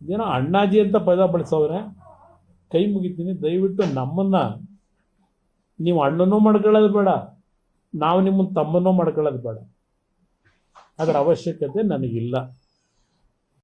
ಇದೇನೋ ಅಣ್ಣಾಜಿ ಅಂತ ಪದ ಬಳಸವ್ರೆ. ಕೈ ಮುಗಿತೀನಿ, ದಯವಿಟ್ಟು ನಮ್ಮನ್ನ ನೀವು ಅಣ್ಣನೂ ಮಾಡ್ಕೊಳ್ಳೋದು ಬೇಡ, ನಾವು ನಿಮ್ಮನ್ನು ತಮ್ಮನೂ ಮಾಡ್ಕೊಳ್ಳೋದು ಬೇಡ. ಅದರ ಅವಶ್ಯಕತೆ ನನಗಿಲ್ಲ.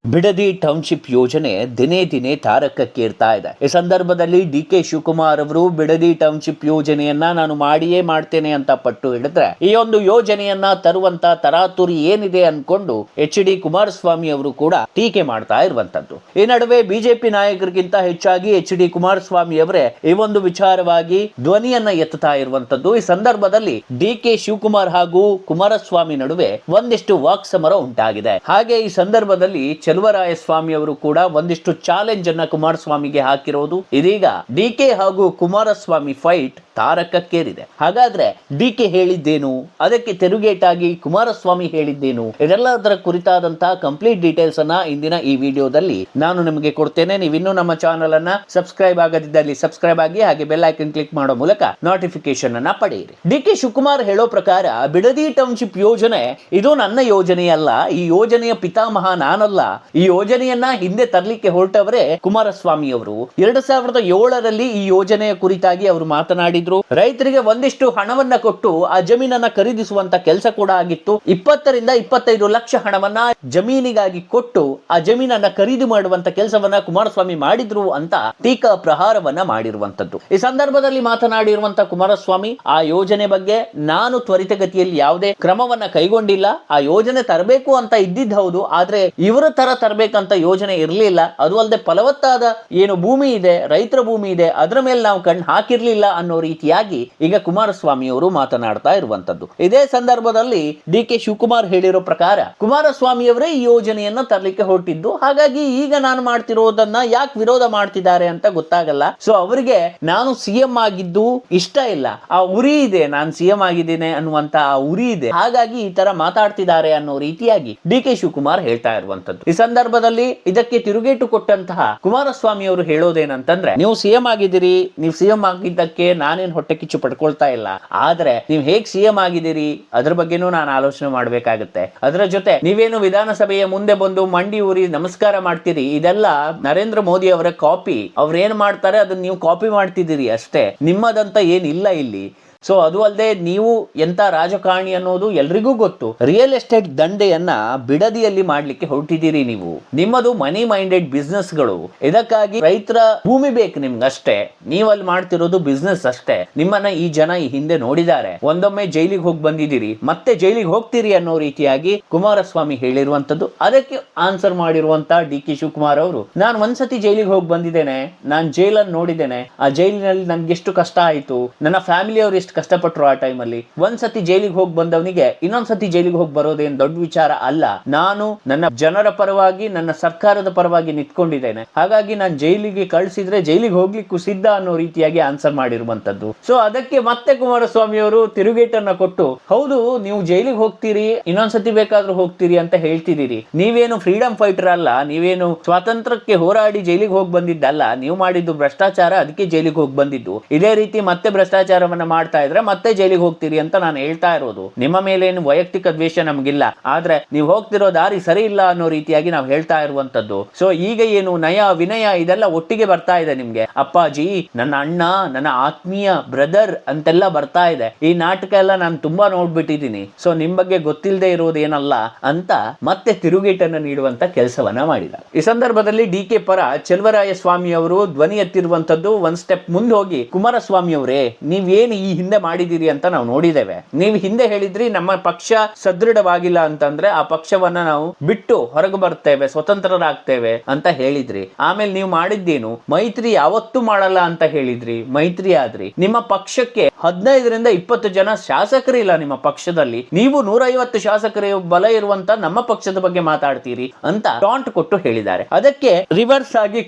ಬಿಡದಿ ಟೌನ್ಶಿಪ್ ಯೋಜನೆ ದಿನೇ ದಿನೇ ತಾರಕಕ್ಕೇರ್ತಾ ಇದೆ. ಈ ಸಂದರ್ಭದಲ್ಲಿ ಡಿ.ಕೆ. ಶಿವಕುಮಾರ್ ಅವರು ಬಿಡದಿ ಟೌನ್ಶಿಪ್ ಯೋಜನೆಯನ್ನ ನಾನು ಮಾಡಿಯೇ ಮಾಡ್ತೇನೆ ಅಂತ ಪಟ್ಟು ಹಿಡಿದ್ರೆ, ಈ ಒಂದು ಯೋಜನೆಯನ್ನ ತರುವಂತ ತರಾತುರಿ ಏನಿದೆ ಅನ್ಕೊಂಡು ಎಚ್.ಡಿ. ಕುಮಾರಸ್ವಾಮಿ ಅವರು ಕೂಡ ಟೀಕೆ ಮಾಡ್ತಾ ಇರುವಂತದ್ದು. ಈ ನಡುವೆ ಬಿಜೆಪಿ ನಾಯಕರಿಗಿಂತ ಹೆಚ್ಚಾಗಿ ಎಚ್.ಡಿ. ಕುಮಾರಸ್ವಾಮಿ ಅವರೇ ಈ ಒಂದು ವಿಚಾರವಾಗಿ ಧ್ವನಿಯನ್ನ ಎತ್ತುತ್ತಾ ಇರುವಂತದ್ದು. ಈ ಸಂದರ್ಭದಲ್ಲಿ ಡಿ.ಕೆ. ಶಿವಕುಮಾರ್ ಹಾಗೂ ಕುಮಾರಸ್ವಾಮಿ ನಡುವೆ ಒಂದಿಷ್ಟು ವಾಕ್ಸಮರ ಉಂಟಾಗಿದೆ. ಹಾಗೆ ಈ ಸಂದರ್ಭದಲ್ಲಿ ಚಲುವರಾಯಸ್ವಾಮಿ ಅವರು ಕೂಡ ಒಂದಿಷ್ಟು ಚಾಲೆಂಜ್ ಅನ್ನ ಕುಮಾರಸ್ವಾಮಿಗೆ ಹಾಕಿರೋದು. ಇದೀಗ ಡಿ.ಕೆ. ಹಾಗೂ ಕುಮಾರಸ್ವಾಮಿ ಫೈಟ್ ತಾರಕಕ್ಕೇರಿದೆ. ಹಾಗಾದ್ರೆ ಡಿ.ಕೆ. ಹೇಳಿದ್ದೇನು, ಅದಕ್ಕೆ ತಿರುಗೇಟಾಗಿ ಕುಮಾರಸ್ವಾಮಿ ಹೇಳಿದ್ದೇನು, ಇದೆಲ್ಲದರ ಕುರಿತಾದಂತಹ ಕಂಪ್ಲೀಟ್ ಡೀಟೇಲ್ಸ್ ಅನ್ನ ಇಂದಿನ ಈ ವಿಡಿಯೋದಲ್ಲಿ ನಾನು ನಿಮಗೆ ಕೊಡ್ತೇನೆ. ನೀವಿನ್ನೂ ನಮ್ಮ ಚಾನೆಲ್ ಅನ್ನ ಸಬ್ಸ್ಕ್ರೈಬ್ ಆಗದಿದ್ದಲ್ಲಿ ಸಬ್ಸ್ಕ್ರೈಬ್ ಆಗಿ, ಹಾಗೆ ಬೆಲ್ ಐಕನ್ ಕ್ಲಿಕ್ ಮಾಡೋ ಮೂಲಕ ನೋಟಿಫಿಕೇಶನ್ ಅನ್ನ ಪಡೆಯಿರಿ. ಡಿ.ಕೆ. ಶಿವಕುಮಾರ್ ಹೇಳೋ ಪ್ರಕಾರ ಬಿಡದಿ ಟೌನ್ಶಿಪ್ ಯೋಜನೆ ಇದು ನನ್ನ ಯೋಜನೆಯಲ್ಲ, ಈ ಯೋಜನೆಯ ಪಿತಾಮಹ ನಾನಲ್ಲ, ಈ ಯೋಜನೆಯನ್ನ ಹಿಂದೆ ತರಲಿಕ್ಕೆ ಹೊರಟವರೇ ಕುಮಾರಸ್ವಾಮಿ ಅವರು. 2007ರಲ್ಲಿ ಈ ಯೋಜನೆಯ ಕುರಿತಾಗಿ ಅವರು ಮಾತನಾಡಿದ್ರು. ರೈತರಿಗೆ ಒಂದಿಷ್ಟು ಹಣವನ್ನ ಕೊಟ್ಟು ಆ ಜಮೀನನ್ನ ಖರೀದಿಸುವಂತ ಕೆಲಸ ಕೂಡ ಆಗಿತ್ತು. 20 ರಿಂದ 25 ಲಕ್ಷ ಹಣವನ್ನ ಜಮೀನಿಗಾಗಿ ಕೊಟ್ಟು ಆ ಜಮೀನನ್ನ ಖರೀದಿ ಮಾಡುವಂತ ಕೆಲಸವನ್ನ ಕುಮಾರಸ್ವಾಮಿ ಮಾಡಿದ್ರು ಅಂತ ಟೀಕಾ ಪ್ರಹಾರವನ್ನ ಮಾಡಿರುವಂತದ್ದು. ಈ ಸಂದರ್ಭದಲ್ಲಿ ಮಾತನಾಡಿರುವಂತ ಕುಮಾರಸ್ವಾಮಿ, ಆ ಯೋಜನೆ ಬಗ್ಗೆ ನಾನು ತ್ವರಿತಗತಿಯಲ್ಲಿ ಯಾವುದೇ ಕ್ರಮವನ್ನ ಕೈಗೊಂಡಿಲ್ಲ. ಆ ಯೋಜನೆ ತರಬೇಕು ಅಂತ ಇದ್ದಿದ್ದು ಹೌದು, ಆದ್ರೆ ಇವರ ತರ ತರಬೇಕಂತ ಯೋಜನೆ ಇರಲಿಲ್ಲ. ಅದು ಅಲ್ಲದೆ ಫಲವತ್ತಾದ ಏನು ಭೂಮಿ ಇದೆ, ರೈತರ ಭೂಮಿ ಇದೆ, ಅದರ ಮೇಲೆ ನಾವು ಕಣ್ಣು ಹಾಕಿರ್ಲಿಲ್ಲ ಅನ್ನೋ ರೀತಿಯಾಗಿ ಈಗ ಕುಮಾರಸ್ವಾಮಿ ಅವರು ಮಾತನಾಡ್ತಾ ಇರುವಂತದ್ದು. ಇದೇ ಸಂದರ್ಭದಲ್ಲಿ ಡಿ.ಕೆ. ಶಿವಕುಮಾರ್ ಹೇಳಿರೋ ಪ್ರಕಾರ ಕುಮಾರಸ್ವಾಮಿ ಅವರೇ ಈ ಯೋಜನೆಯನ್ನ ತರಲಿಕ್ಕೆ ಹೊರಟಿದ್ದು, ಹಾಗಾಗಿ ಈಗ ನಾನು ಮಾಡ್ತಿರೋದನ್ನ ಯಾಕೆ ವಿರೋಧ ಮಾಡ್ತಿದ್ದಾರೆ ಅಂತ ಗೊತ್ತಾಗಲ್ಲ. ಸೊ ಅವರಿಗೆ ನಾನು ಸಿಎಂ ಆಗಿದ್ದು ಇಷ್ಟ ಇಲ್ಲ, ಆ ಉರಿ ಇದೆ, ನಾನು ಸಿಎಂ ಆಗಿದ್ದೇನೆ ಅನ್ನುವಂತ ಆ ಉರಿ ಇದೆ, ಹಾಗಾಗಿ ಈ ತರ ಮಾತಾಡ್ತಿದ್ದಾರೆ ಅನ್ನೋ ರೀತಿಯಾಗಿ ಡಿ.ಕೆ. ಶಿವಕುಮಾರ್ ಹೇಳ್ತಾ ಇರುವಂತದ್ದು. ಈ ಸಂದರ್ಭದಲ್ಲಿ ಇದಕ್ಕೆ ತಿರುಗೇಟು ಕೊಟ್ಟಂತಹ ಕುಮಾರಸ್ವಾಮಿ ಅವರು ಹೇಳೋದೇನಂತಂದ್ರೆ, ನೀವು ಸಿಎಂ ಆಗಿದ್ದೀರಿ, ನೀವು ಸಿಎಂ ಆಗಿದ್ದಕ್ಕೆ ನಾನೇನ್ ಹೊಟ್ಟೆ ಕಿಚ್ಚು ಪಡ್ಕೊಳ್ತಾ ಇಲ್ಲ, ಆದ್ರೆ ನೀವು ಹೇಗ್ ಸಿಎಂ ಆಗಿದ್ದೀರಿ ಅದ್ರ ಬಗ್ಗೆನೂ ನಾನು ಆಲೋಚನೆ ಮಾಡ್ಬೇಕಾಗುತ್ತೆ. ಅದರ ಜೊತೆ ನೀವೇನು ವಿಧಾನಸಭೆಯ ಮುಂದೆ ಬಂದು ಮಂಡಿ ಊರಿ ನಮಸ್ಕಾರ ಮಾಡ್ತೀರಿ, ಇದೆಲ್ಲ ನರೇಂದ್ರ ಮೋದಿ ಅವರ ಕಾಪಿ. ಅವ್ರು ಏನ್ ಮಾಡ್ತಾರೆ ಅದನ್ನ ನೀವು ಕಾಪಿ ಮಾಡ್ತಿದ್ದೀರಿ ಅಷ್ಟೇ, ನಿಮ್ಮದಂತ ಏನಿಲ್ಲ ಇಲ್ಲಿ. ಸೊ ಅದು ಅಲ್ಲದೆ ನೀವು ಎಂತ ರಾಜಕಾರಣಿ ಅನ್ನೋದು ಎಲ್ರಿಗೂ ಗೊತ್ತು. ರಿಯಲ್ ಎಸ್ಟೇಟ್ ದಂಧೆಯನ್ನ ಬಿಡದಿಯಲ್ಲಿ ಮಾಡ್ಲಿಕ್ಕೆ ಹೊರಟಿದ್ದೀರಿ ನೀವು. ನಿಮ್ಮದು ಮನಿ ಮೈಂಡೆಡ್ ಬಿಸ್ನೆಸ್ ಗಳು. ಇದಕ್ಕಾಗಿ ರೈತರ ಭೂಮಿ ಬೇಕು ನಿಮ್ಗಷ್ಟೇ, ನೀವಲ್ಲಿ ಮಾಡ್ತಿರೋದು ಬಿಸ್ನೆಸ್ ಅಷ್ಟೇ. ನಿಮ್ಮನ್ನ ಈ ಜನ ಈ ಹಿಂದೆ ನೋಡಿದ್ದಾರೆ, ಒಂದೊಮ್ಮೆ ಜೈಲಿಗೆ ಹೋಗಿ ಬಂದಿದ್ದೀರಿ, ಮತ್ತೆ ಜೈಲಿಗೆ ಹೋಗ್ತೀರಿ ಅನ್ನೋ ರೀತಿಯಾಗಿ ಕುಮಾರಸ್ವಾಮಿ ಹೇಳಿರುವಂತದ್ದು. ಅದಕ್ಕೆ ಆನ್ಸರ್ ಮಾಡಿರುವಂತ ಡಿ.ಕೆ. ಶಿವಕುಮಾರ್ ಅವರು, ನಾನು ಒಂದ್ಸತಿ ಜೈಲಿಗೆ ಹೋಗಿ ಬಂದಿದ್ದೇನೆ, ನಾನು ಜೈಲನ್ನು ನೋಡಿದ್ದೇನೆ, ಆ ಜೈಲಿನಲ್ಲಿ ನನ್ಗೆ ಎಷ್ಟು ಕಷ್ಟ ಆಯ್ತು, ನನ್ನ ಫ್ಯಾಮಿಲಿ ಅವರು ಎಷ್ಟು ಕಷ್ಟಪಟ್ಟರು ಆ ಟೈಮಲ್ಲಿ. ಒಂದ್ಸತಿ ಜೈಲಿಗೆ ಹೋಗಿ ಬಂದವನಿಗೆ ಇನ್ನೊಂದ್ಸತಿ ಜೈಲಿಗೆ ಹೋಗಿ ಬರೋದೇನು ದೊಡ್ಡ ವಿಚಾರ ಅಲ್ಲ. ನಾನು ನನ್ನ ಜನರ ಪರವಾಗಿ, ನನ್ನ ಸರ್ಕಾರದ ಪರವಾಗಿ ನಿಂತ್ಕೊಂಡಿದ್ದೇನೆ, ಹಾಗಾಗಿ ನಾನು ಜೈಲಿಗೆ ಕಳಿಸಿದ್ರೆ ಜೈಲಿಗೆ ಹೋಗ್ಲಿಕ್ಕೂ ಸಿದ್ಧ ಅನ್ನೋ ರೀತಿಯಾಗಿ ಆನ್ಸರ್ ಮಾಡಿರುವಂತದ್ದು. ಸೊ ಅದಕ್ಕೆ ಮತ್ತೆ ಕುಮಾರಸ್ವಾಮಿ ಅವರು ತಿರುಗೇಟನ್ನ ಕೊಟ್ಟು, ಹೌದು ನೀವು ಜೈಲಿಗೆ ಹೋಗ್ತೀರಿ, ಇನ್ನೊಂದ್ಸತಿ ಬೇಕಾದ್ರೂ ಹೋಗ್ತೀರಿ ಅಂತ ಹೇಳ್ತಿದ್ದೀರಿ, ನೀವೇನು ಫ್ರೀಡಮ್ ಫೈಟರ್ ಅಲ್ಲ, ನೀವೇನು ಸ್ವಾತಂತ್ರ್ಯಕ್ಕೆ ಹೋರಾಡಿ ಜೈಲಿಗೆ ಹೋಗಿ ಬಂದಿದ್ದಲ್ಲ, ನೀವು ಮಾಡಿದ್ದು ಭ್ರಷ್ಟಾಚಾರ, ಅದಕ್ಕೆ ಜೈಲಿಗೆ ಹೋಗಿ ಬಂದಿದ್ದು. ಇದೇ ರೀತಿ ಮತ್ತೆ ಭ್ರಷ್ಟಾಚಾರವನ್ನ ಮಾಡ್ತಾ ಇದ್ರೆ ಮತ್ತೆ ಜೈಲಿಗೆ ಹೋಗ್ತೀರಿ ಅಂತ ನಾನು ಹೇಳ್ತಾ ಇರೋದು. ನಿಮ್ಮ ಮೇಲೆ ಏನು ವೈಯಕ್ತಿಕ ದ್ವೇಷ ನಮಗಿಲ್ಲ, ಆದ್ರೆ ನೀವು ಹೋಗ್ತಿರೋ ದಾರಿ ಸರಿ ಇಲ್ಲ ಅನ್ನೋ ರೀತಿಯಾಗಿ ನಾವು ಹೇಳ್ತಾ ಇರುವಂತದ್ದು. ಸೊ ಈಗ ಏನು ನಯ ವಿನಯ ಇದೆಲ್ಲ ಒಟ್ಟಿಗೆ ಬರ್ತಾ ಇದೆ ನಿಮ್ಗೆ. ಅಪ್ಪಾಜಿ, ನನ್ನ ಅಣ್ಣ, ನನ್ನ ಆತ್ಮೀಯ ಬ್ರದರ್ ಅಂತೆಲ್ಲ ಬರ್ತಾ ಇದೆ. ಈ ನಾಟಕ ಎಲ್ಲ ನಾನು ತುಂಬಾ ನೋಡ್ಬಿಟ್ಟಿದ್ದೀನಿ. ಸೊ ನಿಮ್ ಬಗ್ಗೆ ಗೊತ್ತಿಲ್ಲದೆ ಇರೋದೇನಲ್ಲ ಅಂತ ಮತ್ತೆ ತಿರುಗೇಟನ್ನು ನೀಡುವಂತ ಕೆಲಸವನ್ನ ಮಾಡಿದ್ದಾರೆ. ಈ ಸಂದರ್ಭದಲ್ಲಿ ಡಿ.ಕೆ. ಪರ ಚಲುವರಾಯಸ್ವಾಮಿ ಅವರು ಧ್ವನಿ ಎತ್ತಿರುವಂತದ್ದು. ಒಂದ್ ಸ್ಟೆಪ್ ಮುಂದೆ ಹೋಗಿ, ಕುಮಾರಸ್ವಾಮಿ ಅವರೇ, ನೀವೇನು ಈ ಹಿಂದೆ ಮಾಡಿದಿರಿ ಅಂತ ನಾವು ನೋಡಿದ್ದೇವೆ. ನೀವು ಹಿಂದೆ ಹೇಳಿದ್ರಿ ನಮ್ಮ ಪಕ್ಷ ಸದೃಢವಾಗಿಲ್ಲ ಅಂತಂದ್ರೆ ಆ ಪಕ್ಷವನ್ನ ನಾವು ಬಿಟ್ಟು ಹೊರಗೆ ಬರ್ತೇವೆ, ಸ್ವತಂತ್ರರಾಗ್ತೇವೆ ಅಂತ ಹೇಳಿದ್ರಿ. ಆಮೇಲೆ ನೀವು ಮಾಡಿದ್ದೇನು, ಮೈತ್ರಿ ಯಾವತ್ತೂ ಮಾಡಲ್ಲ ಅಂತ ಹೇಳಿದ್ರಿ, ಮೈತ್ರಿ ಆದ್ರಿ. ನಿಮ್ಮ ಪಕ್ಷಕ್ಕೆ 15 ರಿಂದ 20 ಜನ ಶಾಸಕರು ಇಲ್ಲ ನಿಮ್ಮ ಪಕ್ಷದಲ್ಲಿ, ನೀವು 150 ಶಾಸಕರ ಬಲ ಇರುವಂತ ನಮ್ಮ ಪಕ್ಷದ ಬಗ್ಗೆ ಮಾತಾಡ್ತೀರಿ ಅಂತ ಟಾಂಟ್ ಕೊಟ್ಟು ಹೇಳಿದ್ದಾರೆ. ಅದಕ್ಕೆ ರಿವರ್ಸ್ ಆಗಿ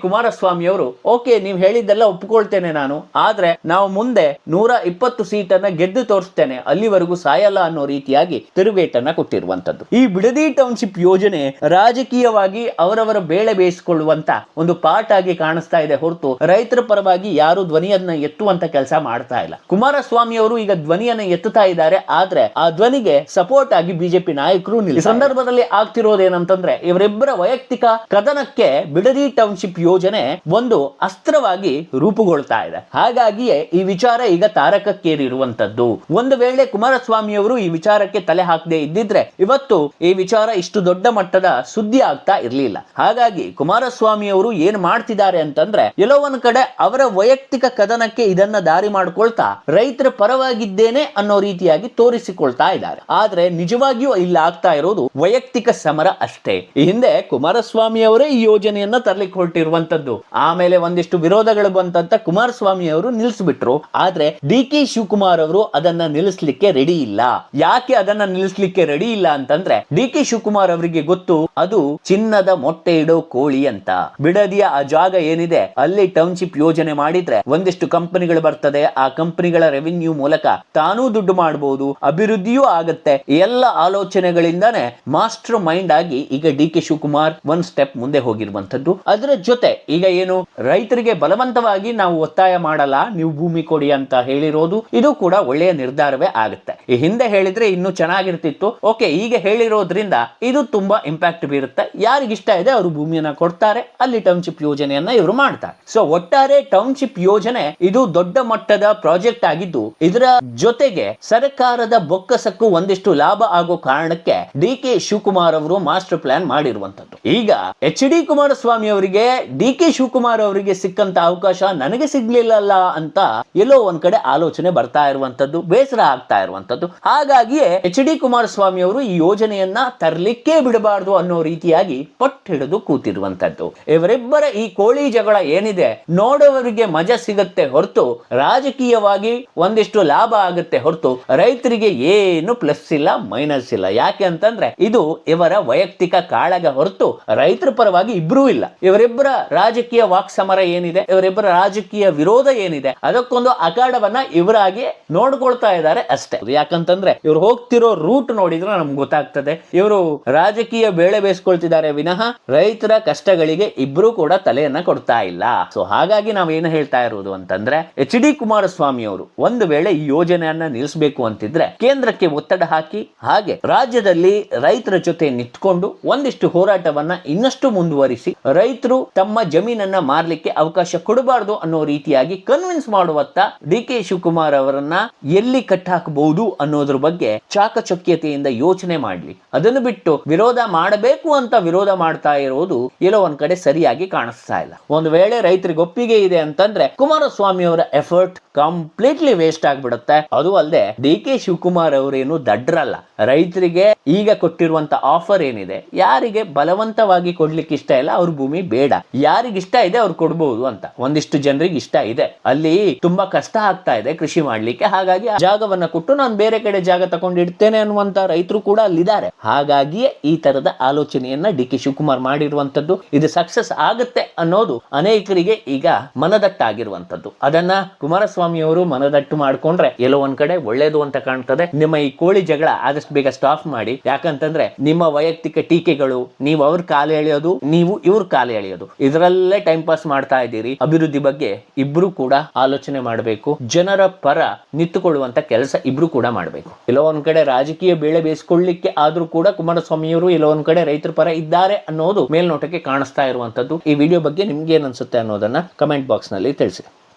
ಕುಮಾರಸ್ವಾಮಿ ಅವರು, ಓಕೆ ನೀವು ಹೇಳಿದ್ದೆಲ್ಲ ಒಪ್ಪಿಕೊಳ್ತೇನೆ ನಾನು, ಆದ್ರೆ ನಾವು ಮುಂದೆ 120 ಸೀಟನ್ನ ಗೆದ್ದು ತೋರಿಸ್ತೇನೆ, ಅಲ್ಲಿವರೆಗೂ ಸಾಯಲ್ಲ ಅನ್ನೋ ರೀತಿಯಾಗಿ ತಿರುಗೇಟನ್ನ ಕೊಟ್ಟಿರುವಂತದ್ದು. ಈ ಬಿಡದಿ ಟೌನ್ಶಿಪ್ ಯೋಜನೆ ರಾಜಕೀಯವಾಗಿ ಅವರವರ ಬೇಳೆ ಬೇಯಿಸಿಕೊಳ್ಳುವಂತ ಒಂದು ಪಾರ್ಟ್ ಆಗಿ ಕಾಣಿಸ್ತಾ ಇದೆ ಹೊರತು ರೈತರ ಪರವಾಗಿ ಯಾರು ಧ್ವನಿಯನ್ನ ಎತ್ತುವಂತ ಕೆಲಸ ಮಾಡ್ತಾ ಇಲ್ಲ. ಕುಮಾರಸ್ವಾಮಿ ಅವರು ಈಗ ಧ್ವನಿಯನ್ನ ಎತ್ತುತ್ತಾ ಇದ್ದಾರೆ, ಆದ್ರೆ ಆ ಧ್ವನಿಗೆ ಸಪೋರ್ಟ್ ಆಗಿ ಬಿಜೆಪಿ ನಾಯಕರು ಈ ಸಂದರ್ಭದಲ್ಲಿ ಆಗ್ತಿರೋದೇನಂತಂದ್ರೆ ಇವರಿಬ್ಬರ ವೈಯಕ್ತಿಕ ಕದನಕ್ಕೆ ಬಿಡದಿ ಟೌನ್ಶಿಪ್ ಯೋಜನೆ ಒಂದು ಅಸ್ತ್ರವಾಗಿ ರೂಪುಗೊಳ್ತಾ ಇದೆ. ಹಾಗಾಗಿಯೇ ಈ ವಿಚಾರ ಈಗ ತಾರಕಕ್ಕೇರಿರುವಂತದ್ದು. ಒಂದು ವೇಳೆ ಕುಮಾರಸ್ವಾಮಿ ಅವರು ಈ ವಿಚಾರಕ್ಕೆ ತಲೆ ಹಾಕದೆ ಇದ್ದಿದ್ರೆ ಇವತ್ತು ಈ ವಿಚಾರ ಇಷ್ಟು ದೊಡ್ಡ ಮಟ್ಟದ ಸುದ್ದಿ ಆಗ್ತಾ ಇರಲಿಲ್ಲ. ಹಾಗಾಗಿ ಕುಮಾರಸ್ವಾಮಿ ಅವರು ಏನ್ ಮಾಡ್ತಿದ್ದಾರೆ ಅಂತಂದ್ರೆ ಎಲ್ಲೋ ಒಂದ್ ಕಡೆ ಅವರ ವೈಯಕ್ತಿಕ ಕದನಕ್ಕೆ ಇದನ್ನ ದಾರಿ ಮಾಡ್ಕೊಳ್ತಾ ರೈತರ ಪರವಾಗಿದ್ದೇನೆ ಅನ್ನೋ ರೀತಿಯಾಗಿ ತೋರಿಸಿಕೊಳ್ತಾ ಇದ್ದಾರೆ. ಆದ್ರೆ ನಿಜವಾಗಿಯೂ ಇಲ್ಲಿ ಆಗ್ತಾ ಇರೋದು ವೈಯಕ್ತಿಕ ಸಮರ ಅಷ್ಟೇ. ಈ ಹಿಂದೆ ಕುಮಾರಸ್ವಾಮಿ ಅವರೇ ಈ ಯೋಜನೆಯನ್ನ ತರಲಿಕ್ಕೆ ಹೊರಟಿರುವಂತದ್ದು. ಆಮೇಲೆ ಒಂದಿಷ್ಟು ವಿರೋಧಗಳು ಬಂತಂತ ಕುಮಾರಸ್ವಾಮಿ ಅವರು ನಿಲ್ಲಿಸ್ಬಿಟ್ರು. ಆದ್ರೆ ಡಿ ಕೆ ಶಿವಕುಮಾರ್ ಅವರು ಅದನ್ನ ನಿಲ್ಲಿಸ್ಲಿಕ್ಕೆ ರೆಡಿ ಇಲ್ಲ. ಯಾಕೆ ಅದನ್ನ ನಿಲ್ಲಿಸ್ಲಿಕ್ಕೆ ರೆಡಿ ಇಲ್ಲ ಅಂತಂದ್ರೆ ಡಿ ಕೆ ಶಿವಕುಮಾರ್ ಅವರಿಗೆ ಗೊತ್ತು ಅದು ಚಿನ್ನದ ಮೊಟ್ಟೆ ಇಡೋ ಕೋಳಿ ಅಂತ. ಬಿಡದಿಯ ಆ ಜಾಗ ಏನಿದೆ ಅಲ್ಲಿ ಟೌನ್ಶಿಪ್ ಯೋಜನೆ ಮಾಡಿದ್ರೆ ಒಂದಿಷ್ಟು ಕಂಪನಿಗಳು ಬರ್ತದೆ, ಆ ಕಂಪನಿಗಳ ರೆವಿನ್ಯೂ ಮೂಲಕ ತಾನೂ ದುಡ್ಡು ಮಾಡಬಹುದು, ಅಭಿವೃದ್ಧಿಯೂ ಆಗತ್ತೆ. ಎಲ್ಲ ಆಲೋಚನೆಗಳಿಂದಾನೆ ಮಾಸ್ಟರ್ ಮೈಂಡ್ ಆಗಿ ಈಗ ಡಿ ಕೆ ಶಿವಕುಮಾರ್ ಒಂದ್ ಸ್ಟೆಪ್ ಮುಂದೆ ಹೋಗಿರುವಂತದ್ದು. ಅದರ ಜೊತೆ ಈಗ ಏನು ರೈತರಿಗೆ ಬಲವಂತವಾಗಿ ನಾವು ಒತ್ತಾಯ ಮಾಡಲ್ಲ, ನೀವು ಭೂಮಿ ಕೊಡಿ ಅಂತ ಹೇಳಿರೋದು ಇದು ಕೂಡ ಒಳ್ಳೆಯ ನಿರ್ಧಾರವೇ ಆಗುತ್ತೆ. ಈ ಹಿಂದೆ ಹೇಳಿದ್ರೆ ಇನ್ನೂ ಚೆನ್ನಾಗಿರ್ತಿತ್ತು. ಓಕೆ, ಈಗ ಹೇಳಿರೋದ್ರಿಂದ ಇದು ತುಂಬಾ ಇಂಪ್ಯಾಕ್ಟ್ ಬೀರುತ್ತೆ. ಯಾರಿಗಿಷ್ಟ ಇದೆ ಅವರು ಭೂಮಿಯನ್ನ ಕೊಡ್ತಾರೆ, ಅಲ್ಲಿ ಟೌನ್ಶಿಪ್ ಯೋಜನೆಯನ್ನ ಇವರು ಮಾಡ್ತಾರೆ. ಸೊ ಒಟ್ಟಾರೆ ಟೌನ್ಶಿಪ್ ಯೋಜನೆ ಇದು ದೊಡ್ಡ ಮಟ್ಟದ ಪ್ರಾಜೆಕ್ಟ್ ಆಗಿದ್ದು ಇದರ ಜೊತೆಗೆ ಸರ್ಕಾರದ ಬೊಕ್ಕಸಕ್ಕೂ ಒಂದಿಷ್ಟು ಲಾಭ ಆಗೋ ಕಾರಣಕ್ಕೆ ಡಿ ಕೆ ಶಿವಕುಮಾರ್ ಅವರು ಮಾಸ್ಟರ್ ಪ್ಲಾನ್ ಮಾಡಿರುವಂತದ್ದು. ಈಗ ಎಚ್ ಡಿ ಕುಮಾರಸ್ವಾಮಿ ಅವರಿಗೆ ಡಿ ಕೆ ಶಿವಕುಮಾರ್ ಅವರಿಗೆ ಸಿಕ್ಕಂತ ಅವಕಾಶ ನನಗೆ ಸಿಗ್ಲಿಲ್ಲ ಅಂತ ಎಲ್ಲೋ ಒಂದ್ ಕಡೆ ಆಲೋಚನೆ ಬರ್ತಾ ಇರುವಂತದ್ದು, ಬೇಸರ ಆಗ್ತಾ ಇರುವಂತದ್ದು. ಹಾಗಾಗಿಯೇ ಎಚ್ ಡಿ ಕುಮಾರಸ್ವಾಮಿ ಅವರು ಈ ಯೋಜನೆಯನ್ನ ತರಲಿಕ್ಕೆ ಬಿಡಬಾರದು ಅನ್ನೋ ರೀತಿಯಾಗಿ ಪಟ್ಟು ಹಿಡಿದು ಕೂತಿರುವಂತದ್ದು. ಇವರಿಬ್ಬರ ಈ ಕೋಳಿ ಜಗಳ ಏನಿದೆ ನೋಡೋವರಿಗೆ ಮಜಾ ಸಿಗುತ್ತೆ ಹೊರತು ರಾಜಕೀಯವಾಗಿ ಒಂದಿಷ್ಟು ಲಾಭ ಆಗುತ್ತೆ ಹೊರತು ರೈತರಿಗೆ ಏನು ಪ್ಲಸ್ ಇಲ್ಲ ಮೈನಸ್ ಇಲ್ಲ. ಯಾಕೆ ಅಂತಂದ್ರೆ ಇದು ಇವರ ವೈಯಕ್ತಿಕ ಕಾಳಗ ಹೊರತು ರೈತರ ಪರವಾಗಿ ಇಬ್ರೂ ಇಲ್ಲ. ಇವರಿಬ್ಬರ ರಾಜಕೀಯ ವಾಕ್ಸಮರ ಏನಿದೆ, ಇವರಿಬ್ಬರ ರಾಜಕೀಯ ವಿರೋಧ ಏನಿದೆ ಅದಕ್ಕೊಂದು ಅಖಾಡವನ್ನ ಇವರಾಗಿ ನೋಡ್ಕೊಳ್ತಾ ಇದ್ದಾರೆ ಅಷ್ಟೇ. ಯಾಕಂತಂದ್ರೆ ಇವ್ರು ಹೋಗ್ತಿರೋ ರೂಟ್ ನೋಡಿದ್ರೆ ನಮ್ಗೆ ಗೊತ್ತಾಗ್ತದೆ ಇವರು ರಾಜಕೀಯ ಬೇಳೆ ಬೇಯಿಸ್ಕೊಳ್ತಿದ್ದಾರೆ ವಿನಃ ರೈತರ ಕಷ್ಟಗಳಿಗೆ ಇಬ್ರು ಕೂಡ ತಲೆಯನ್ನ ಕೊಡ್ತಾ ಇಲ್ಲ. ಸೊ ಹಾಗಾಗಿ ನಾವೇನು ಹೇಳ್ತಾ ಇರೋದು ಅಂತಂದ್ರೆ ಎಚ್ ಡಿ ಕುಮಾರಸ್ವಾಮಿ ಅವರು ಒಂದು ವೇಳೆ ಈ ಯೋಜನೆಯನ್ನ ನಿಲ್ಲಿಸಬೇಕು ಅಂತಿದ್ರೆ ಕೇಂದ್ರಕ್ಕೆ ಒತ್ತಡ ಹಾಕಿ ಹಾಗೆ ರಾಜ್ಯದಲ್ಲಿ ರೈತರ ಜೊತೆ ನಿಂತ್ಕೊಂಡು ಒಂದಿಷ್ಟು ಹೋರಾಟವನ್ನ ಇನ್ನಷ್ಟು ಮುಂದುವರಿಸಿ ರೈತರು ತಮ್ಮ ಜಮೀನನ್ನ ಮಾರ್ಲಿಕ್ಕೆ ಅವಕಾಶ ಕೊಡಬಾರದು ಅನ್ನೋ ರೀತಿಯಾಗಿ ಕನ್ವಿನ್ಸ್ ಮಾಡುವತ್ತ ಡಿ ಕೆ ಶಿವಕುಮಾರ್ ಅವರನ್ನ ಎಲ್ಲಿ ಕಟ್ಟಾಕಬಹುದು ಅನ್ನೋದ್ರ ಬಗ್ಗೆ ಚಾಕಚಕ್ಯತೆಯಿಂದ ಯೋಚನೆ ಮಾಡ್ಲಿ. ಅದನ್ನು ಬಿಟ್ಟು ವಿರೋಧ ಮಾಡಬೇಕು ಅಂತ ವಿರೋಧ ಮಾಡ್ತಾ ಇರೋದು ಎಲ್ಲೋ ಒಂದ್ ಕಡೆ ಸರಿಯಾಗಿ ಕಾಣಿಸ್ತಾ ಇಲ್ಲ. ಒಂದು ವೇಳೆ ರೈತರಿಗೆ ಒಪ್ಪಿಗೆ ಇದೆ ಅಂತಂದ್ರೆ ಕುಮಾರಸ್ವಾಮಿ ಅವರ ಎಫರ್ಟ್ ಕಂಪ್ಲೀಟ್ಲಿ ವೇಸ್ಟ್ ಆಗ್ಬಿಡುತ್ತೆ. ಅದು ಅಲ್ಲದೆ ಡಿ ಕೆ ಶಿವಕುಮಾರ್ ಅವರೇನು ದಡ್ರಲ್ಲ. ರೈತರಿಗೆ ಈಗ ಕೊಟ್ಟಿರುವಂತ ಆಫರ್ ಏನಿದೆ ಯಾರಿಗೆ ಬಲವಂತವಾಗಿ ಕೊಡ್ಲಿಕ್ಕೆ ಇಷ್ಟ ಇಲ್ಲ ಅವ್ರ ಭೂಮಿ ಬೇಡ, ಯಾರಿಗಿಷ್ಟ ಇದೆ ಅವ್ರು ಕೊಡ್ಬಹುದು ಅಂತ. ಒಂದಿಷ್ಟು ಜನರಿಗೆ ಇಷ್ಟ ಇದೆ, ಅಲ್ಲಿ ತುಂಬಾ ಕಷ್ಟ ಆಗ್ತಾ ಇದೆ ಕೃಷಿ ಮಾಡ್ಲಿಕ್ಕೆ, ಹಾಗಾಗಿ ಆ ಜಾಗವನ್ನ ಕೊಟ್ಟು ನಾನು ಬೇರೆ ಕಡೆ ಜಾಗ ತಗೊಂಡಿಡ್ತೇನೆ ಅನ್ನುವಂತ ರೈತರು ಕೂಡ ಅಲ್ಲಿದ್ದಾರೆ. ಹಾಗಾಗಿಯೇ ಈ ತರದ ಆಲೋಚನೆಯನ್ನ ಡಿ ಕೆ ಶಿವಕುಮಾರ್ ಮಾಡಿರುವಂತದ್ದು. ಇದು ಸಕ್ಸಸ್ ಆಗುತ್ತೆ ಅನ್ನೋದು ಅನೇಕರಿಗೆ ಈಗ ಮನದಟ್ಟಾಗಿರುವಂತದ್ದು. ಅದನ್ನ ಕುಮಾರಸ್ವಾಮಿ ಅವರು ಮನದಟ್ಟು ಮಾಡ್ಕೊಂಡ್ರೆ ಎಲ್ಲೋ ಒಂದ್ ಕಡೆ ಒಳ್ಳೇದು ಅಂತ ಕಾಣ್ತದೆ. ನಿಮ್ಮ ಈ ಕೋಳಿ ಜಗಳ ಆದಷ್ಟು ಬೇಗ ಸ್ಟಾಪ್ ಮಾಡಿ. ಯಾಕಂತಂದ್ರೆ ನಿಮ್ಮ ವೈಯಕ್ತಿಕ ಟೀಕೆಗಳು, ನೀವು ಅವ್ರ ಕಾಲು ಎಳೆಯೋದು, ನೀವು ಇವ್ರ ಕಾಲು ಎಳೆಯೋದು, ಇದರಲ್ಲೇ ಟೈಮ್ ಪಾಸ್ ಮಾಡ್ತಾ ಇದ್ದೀರಿ. ಅಭಿವೃದ್ಧಿ ಬಗ್ಗೆ ಇಬ್ರು ಕೂಡ ಆಲೋಚನೆ ಮಾಡಬೇಕು. ಜನರ ಪರ ನಿಂತುಕೊಳ್ಳುವಂತ ಕೆಲಸ ಇಬ್ರು ಕೂಡ ಮಾಡಬೇಕು. ಎಲ್ಲೋ ಒಂದ್ ಕಡೆ ರಾಜಕೀಯ ಬೇಳೆ ಬೇಯಿಸ್ಕೊಳ್ಳಿಕ್ಕೆ ಆದ್ರೂ ಕೂಡ ಕುಮಾರಸ್ವಾಮಿಯವರು ಎಲ್ಲೋ ಒಂದ್ ಕಡೆ ರೈತರ ಪರ ಇದ್ದಾರೆ ಅನ್ನೋದು ಮೇಲ್ನೋಟಕ್ಕೆ ಕಾಣಿಸ್ತಾ ಇರುವಂತದ್ದು. ಈ ವಿಡಿಯೋ ಬಗ್ಗೆ ನಿಮ್ಗೆ ಏನ್ ಅನ್ಸುತ್ತೆ ಅನ್ನೋದನ್ನ ಕಮೆಂಟ್ ಬಾಕ್ಸ್ ನಲ್ಲಿ ತಿಳಿಸಿ.